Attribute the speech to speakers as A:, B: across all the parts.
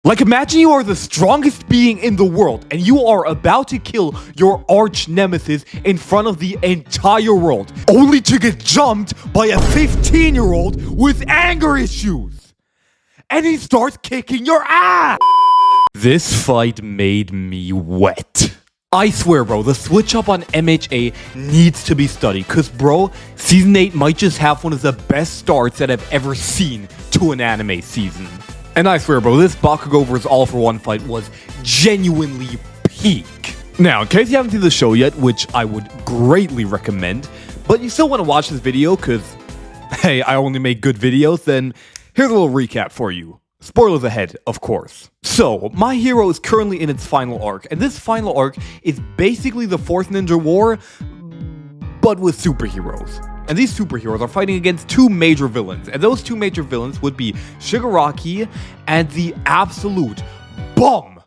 A: Like, imagine you are the strongest being in the world and you are about to kill your arch nemesis in front of the entire world, only to get jumped by a 15-year-old with anger issues. And he starts kicking your ass. This fight made me wet. I swear, bro, the switch up on MHA needs to be studied, cause bro, Season 8 might just have one of the best starts that I've ever seen to an anime season. And I swear, bro, this Bakugo vs. All For One fight was genuinely peak. Now, in case you haven't seen the show yet, which I would greatly recommend, but you still want to watch this video because, hey, I only make good videos, then here's a little recap for you. Spoilers ahead, of course. So, my hero is currently in its final arc, and this final arc is basically the 4th Ninja War, but with superheroes. And these superheroes are fighting against two major villains, and those two major villains would be Shigaraki and the absolute bum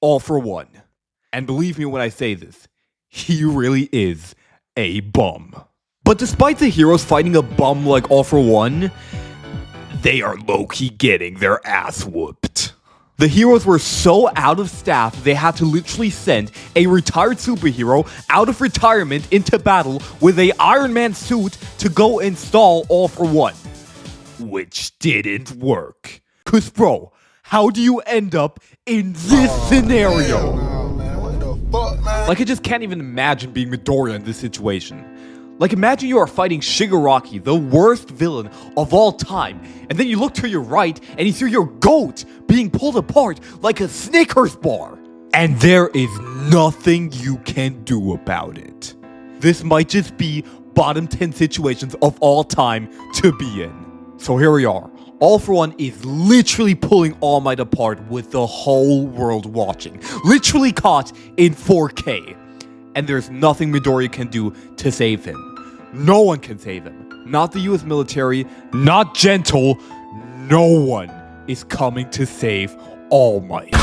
A: All For One. And believe me when I say this, he really is a bum. But despite the heroes fighting a bum like All For One, they are low-key getting their ass whooped. The heroes were so out of staff, they had to literally send a retired superhero out of retirement into battle with a Iron Man suit to go install All For One. Which didn't work. Cause bro, how do you end up in this scenario?
B: Man, what the fuck, man?
A: Like, I just can't even imagine being Midoriya in this situation. Like, imagine you are fighting Shigaraki, the worst villain of all time, and then you look to your right and you see your goat being pulled apart like a Snickers bar. And there is nothing you can do about it. This might just be bottom 10 situations of all time to be in. So here we are. All For One is literally pulling All Might apart with the whole world watching. Literally caught in 4K. And there's nothing Midoriya can do to save him. No one can save him. Not the US military, not Gentle, no one is coming to save All Might.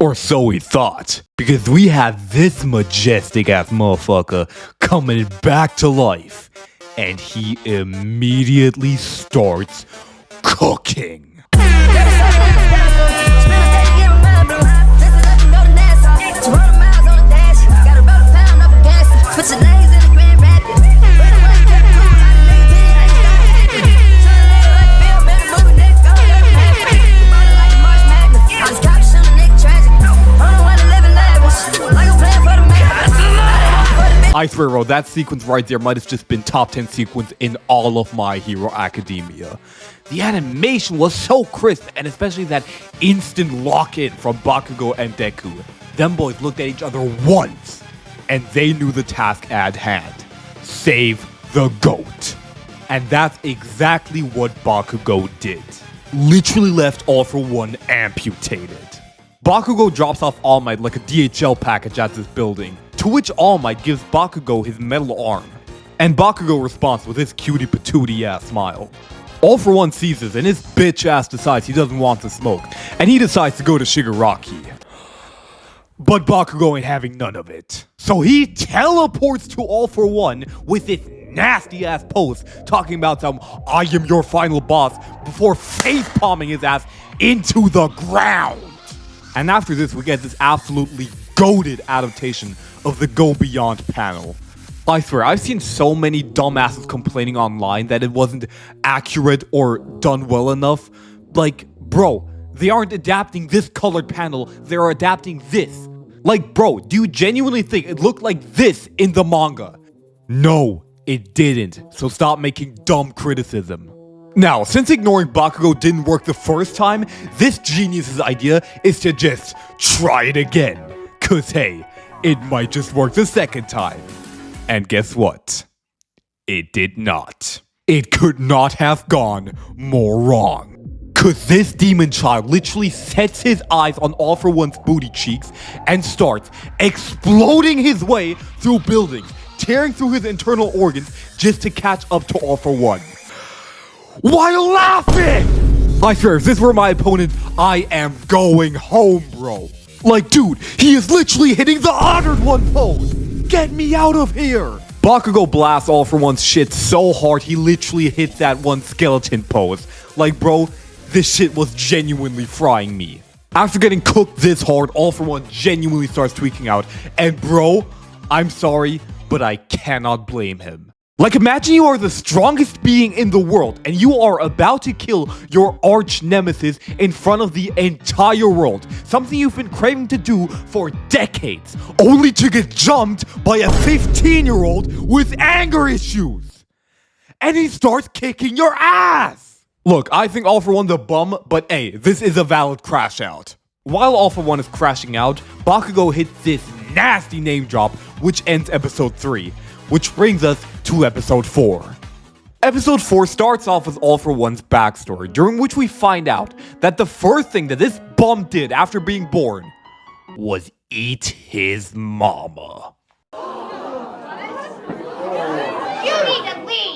A: Or so we thought, because we have this majestic ass motherfucker coming back to life, and he immediately starts cooking. I swear, bro, that sequence right there might have just been top 10 sequence in all of My Hero Academia. The animation was so crisp, and especially that instant lock-in from Bakugo and Deku. Them boys looked at each other once, and they knew the task at hand. Save the goat. And that's exactly what Bakugo did. Literally left All For One amputated. Bakugo drops off All Might like a DHL package at this building, to which All Might gives Bakugo his metal arm. And Bakugo responds with his cutie patootie ass smile. All For One sees this and his bitch ass decides he doesn't want to smoke, and he decides to go to Shigaraki. But Bakugo ain't having none of it. So he teleports to All For One with this nasty ass post talking about some I am your final boss before face palming his ass into the ground. And after this, we get this absolutely goated adaptation of the Go Beyond panel. I swear, I've seen so many dumbasses complaining online that it wasn't accurate or done well enough. Like, bro, they aren't adapting this colored panel, they're adapting this. Like, bro, do you genuinely think it looked like this in the manga? No, it didn't, so stop making dumb criticism. Now, since ignoring Bakugo didn't work the first time, this genius's idea is to just try it again. Cause hey, it might just work the second time. And guess what? It did not. It could not have gone more wrong. Cause this demon child literally sets his eyes on All For One's booty cheeks and starts exploding his way through buildings, tearing through his internal organs just to catch up to All For One. While laughing! I swear, if this were my opponent, I am going home, bro. Like, dude, he is literally hitting the Honored One pose! Get me out of here! Bakugo blasts All For One's shit so hard he literally hits that one skeleton pose. Like, bro, this shit was genuinely frying me. After getting cooked this hard, All For One genuinely starts tweaking out. And bro, I'm sorry, but I cannot blame him. Like, imagine you are the strongest being in the world and you are about to kill your arch nemesis in front of the entire world. Something you've been craving to do for decades, only to get jumped by a 15-year-old with anger issues. And he starts kicking your ass. Look, I think All For One's a bum, but hey, this is a valid crash out. While All For One is crashing out, Bakugo hits this nasty name drop, which ends episode 3. Which brings us to episode 4. Episode 4 starts off with All For One's backstory, during which we find out that the first thing that this bum did after being born was eat his mama.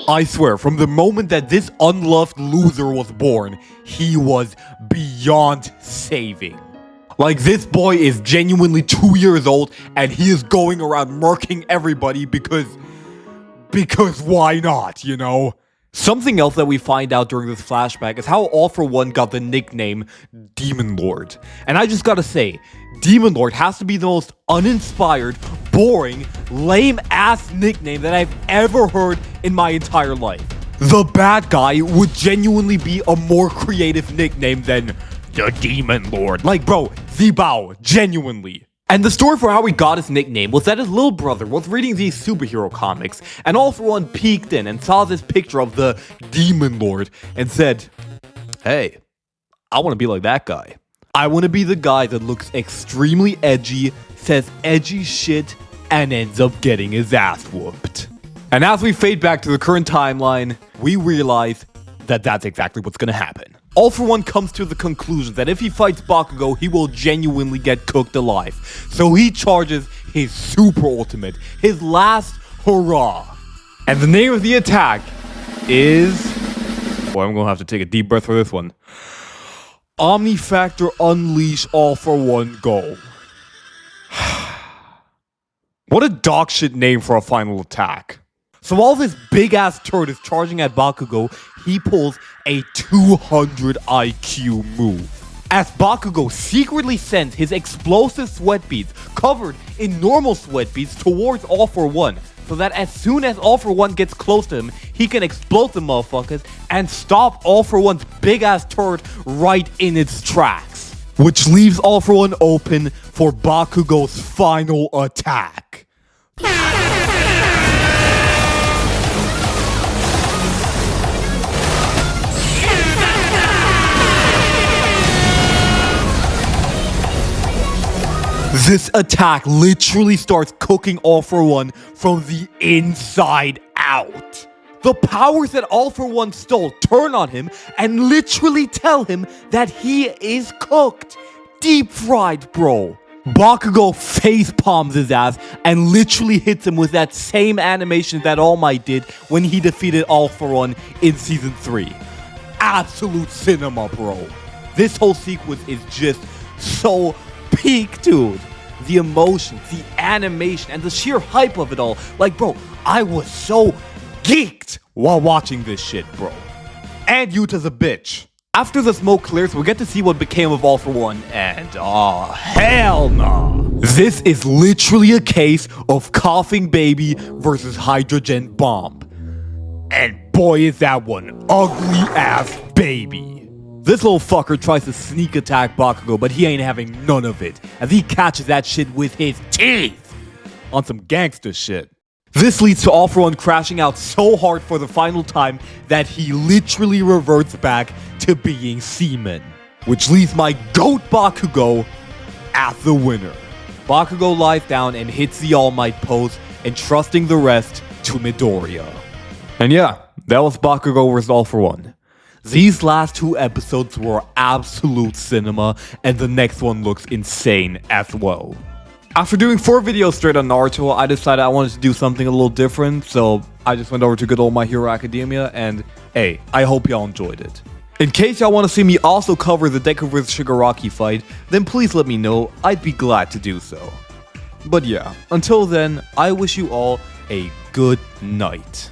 A: I swear, from the moment that this unloved loser was born, he was beyond saving. Like, this boy is genuinely 2 years old and he is going around murking everybody because why not, you know? Something else that we find out during this flashback is how All For One got the nickname Demon Lord. And I just gotta say, Demon Lord has to be the most uninspired, boring, lame-ass nickname that I've ever heard in my entire life. The bad guy would genuinely be a more creative nickname than the Demon Lord. Like, bro, Zibao, genuinely. And the story for how he got his nickname was that his little brother was reading these superhero comics, and All For One peeked in and saw this picture of the Demon Lord and said, hey, I want to be like that guy. I want to be the guy that looks extremely edgy, says edgy shit, and ends up getting his ass whooped. And as we fade back to the current timeline, we realize that that's exactly what's gonna happen. All For One comes to the conclusion that if he fights Bakugo, he will genuinely get cooked alive. So he charges his super ultimate, his last hurrah. And the name of the attack is... Boy, I'm gonna have to take a deep breath for this one. Omnifactor Unleash All For One Go. What a dogshit name for a final attack. So while this big-ass turd is charging at Bakugo, he pulls a 200 IQ move. As Bakugo secretly sends his explosive sweat beads covered in normal sweat beads towards All For One, so that as soon as All For One gets close to him, he can explode the motherfuckers and stop All For One's big-ass turd right in its tracks. Which leaves All For One open for Bakugo's final attack. This attack literally starts cooking All For One from the inside out. The powers that All For One stole turn on him and literally tell him that he is cooked. Deep fried, bro. Bakugo face palms his ass and literally hits him with that same animation that All Might did when he defeated All For One in Season 3. Absolute cinema, bro. This whole sequence is just so peak, dude. The emotions, the animation, and the sheer hype of it all. Like, bro, I was so geeked while watching this shit, bro. And Yuta's a bitch. After the smoke clears, we'll get to see what became of All For One, and oh, hell nah. This is literally a case of coughing baby versus hydrogen bomb. And boy, is that one ugly ass baby. This little fucker tries to sneak attack Bakugo, but he ain't having none of it, as he catches that shit with his teeth on some gangster shit. This leads to All For One crashing out so hard for the final time that he literally reverts back to being semen, which leaves my GOAT Bakugo as the winner. Bakugo lies down and hits the All Might pose, entrusting the rest to Midoriya. And yeah, that was Bakugo vs. All For One. These last 2 episodes were absolute cinema, and the next one looks insane as well. After doing 4 videos straight on Naruto, I decided I wanted to do something a little different, so I just went over to good old My Hero Academia, and hey, I hope y'all enjoyed it. In case y'all want to see me also cover the Deku vs Shigaraki fight, then please let me know, I'd be glad to do so. But yeah, until then, I wish you all a good night.